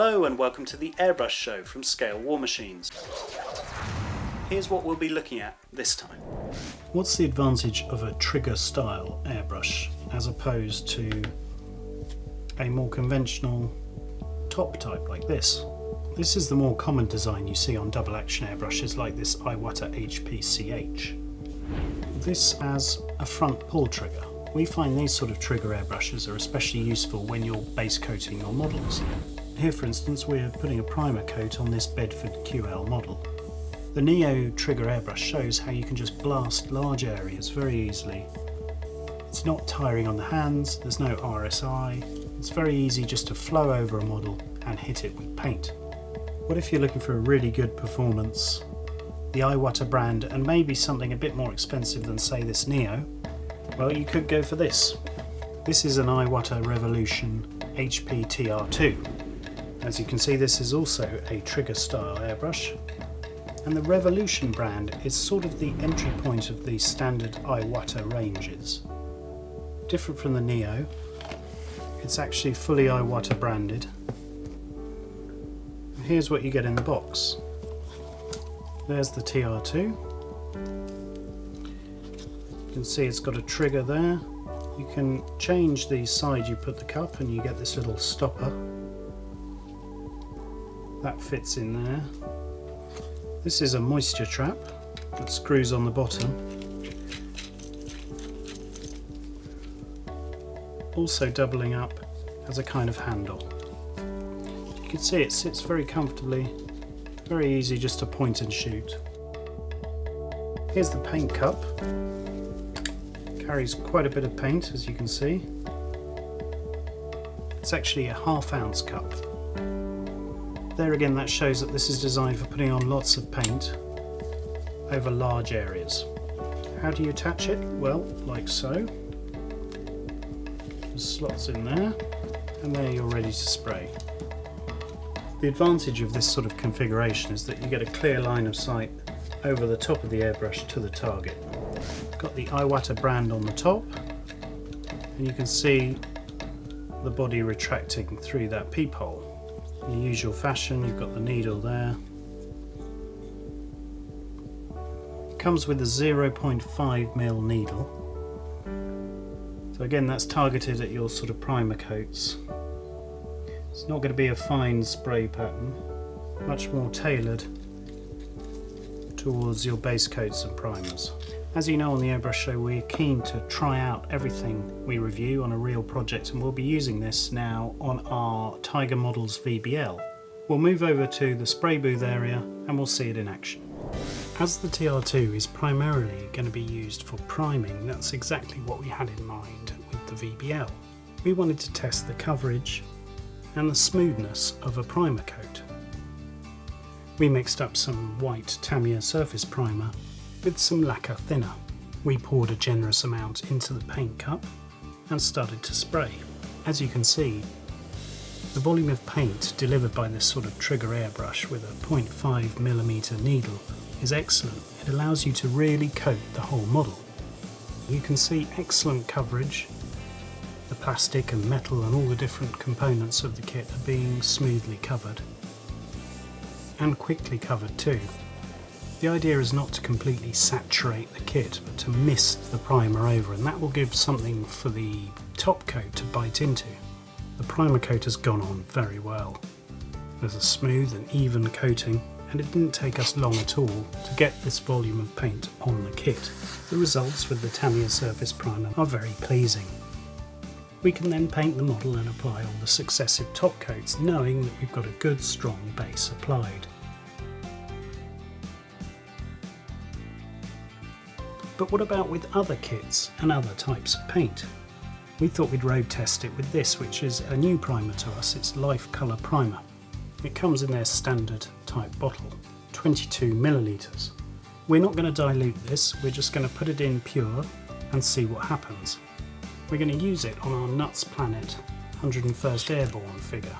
Hello and welcome to the Airbrush show from Scale War Machines. Here's what we'll be looking at this time. What's the advantage of a trigger style airbrush as opposed to a more conventional top type like this? This is the more common design you see on double action airbrushes like this Iwata HP TR2. This has a front pull trigger. We find these sort of trigger airbrushes are especially useful when you're base coating your models. Here for instance we're putting a primer coat on this Bedford QL model. The Neo trigger airbrush shows how you can just blast large areas very easily. It's not tiring on the hands, there's no RSI, it's very easy just to flow over a model and hit it with paint. What if you're looking for a really good performance, the Iwata brand, and maybe something a bit more expensive than say this Neo? Well, you could go for this. This is an Iwata Revolution HP TR2. As you can see, this is also a trigger style airbrush, and the Revolution brand is sort of the entry point of the standard Iwata ranges. Different from the Neo, it's actually fully Iwata branded. And here's what you get in the box. There's the TR2. You can see it's got a trigger there. You can change the side you put the cup and you get this little stopper. That fits in there. This is a moisture trap that screws on the bottom. Also doubling up as a kind of handle. You can see it sits very comfortably, very easy just to point and shoot. Here's the paint cup. Carries quite a bit of paint, as you can see. It's actually a ½ ounce cup. There again, that shows that this is designed for putting on lots of paint over large areas. How do you attach it? Well, like so. There's slots in there, and there you're ready to spray. The advantage of this sort of configuration is that you get a clear line of sight over the top of the airbrush to the target. Got the Iwata brand on the top, and you can see the body retracting through that peephole. In the usual fashion, you've got the needle there. It comes with a 0.5mm needle. So again, that's targeted at your sort of primer coats. It's not going to be a fine spray pattern, much more tailored towards your base coats and primers. As you know, on the Airbrush show we're keen to try out everything we review on a real project, and we'll be using this now on our Tiger Models VBL. We'll move over to the spray booth area and we'll see it in action. As the TR2 is primarily going to be used for priming, that's exactly what we had in mind with the VBL. We wanted to test the coverage and the smoothness of a primer coat. We mixed up some white Tamiya Surface Primer with some lacquer thinner. We poured a generous amount into the paint cup and started to spray. As you can see, the volume of paint delivered by this sort of trigger airbrush with a 0.5mm needle is excellent. It allows you to really coat the whole model. You can see excellent coverage. The plastic and metal and all the different components of the kit are being smoothly covered, and quickly covered too. The idea is not to completely saturate the kit, but to mist the primer over, and that will give something for the top coat to bite into. The primer coat has gone on very well. There's a smooth and even coating, and it didn't take us long at all to get this volume of paint on the kit. The results with the Tamiya Surface Primer are very pleasing. We can then paint the model and apply all the successive top coats, knowing that we've got a good strong base applied. But what about with other kits and other types of paint? We thought we'd road test it with this, which is a new primer to us. It's Lifecolor primer. It comes in their standard type bottle, 22ml. We're not going to dilute this, we're just going to put it in pure and see what happens. We're going to use it on our Nuts Planet 101st Airborne figure.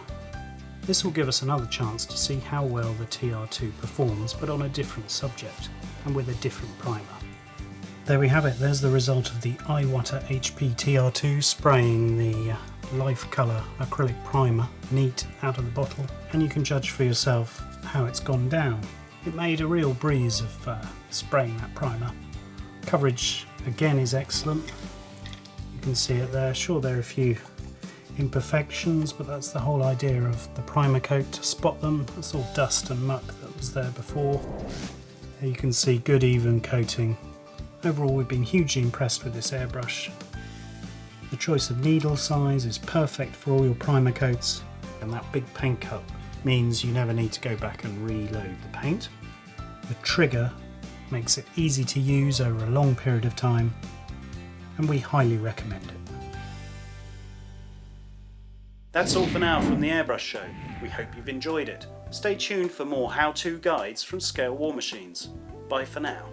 This will give us another chance to see how well the TR2 performs, but on a different subject and with a different primer. There we have it, there's the result of the Iwata HP TR2 spraying the Lifecolor acrylic primer neat out of the bottle, and you can judge for yourself how it's gone down. It made a real breeze of spraying that primer. Coverage again is excellent, you can see it there. Sure, there are a few imperfections, but that's the whole idea of the primer coat, to spot them. It's all dust and muck that was there before. There you can see good even coating. Overall, we've been hugely impressed with this airbrush. The choice of needle size is perfect for all your primer coats, and that big paint cup means you never need to go back and reload the paint. The trigger makes it easy to use over a long period of time, and we highly recommend it. That's all for now from the Airbrush Show. We hope you've enjoyed it. Stay tuned for more how-to guides from Scale War Machines. Bye for now.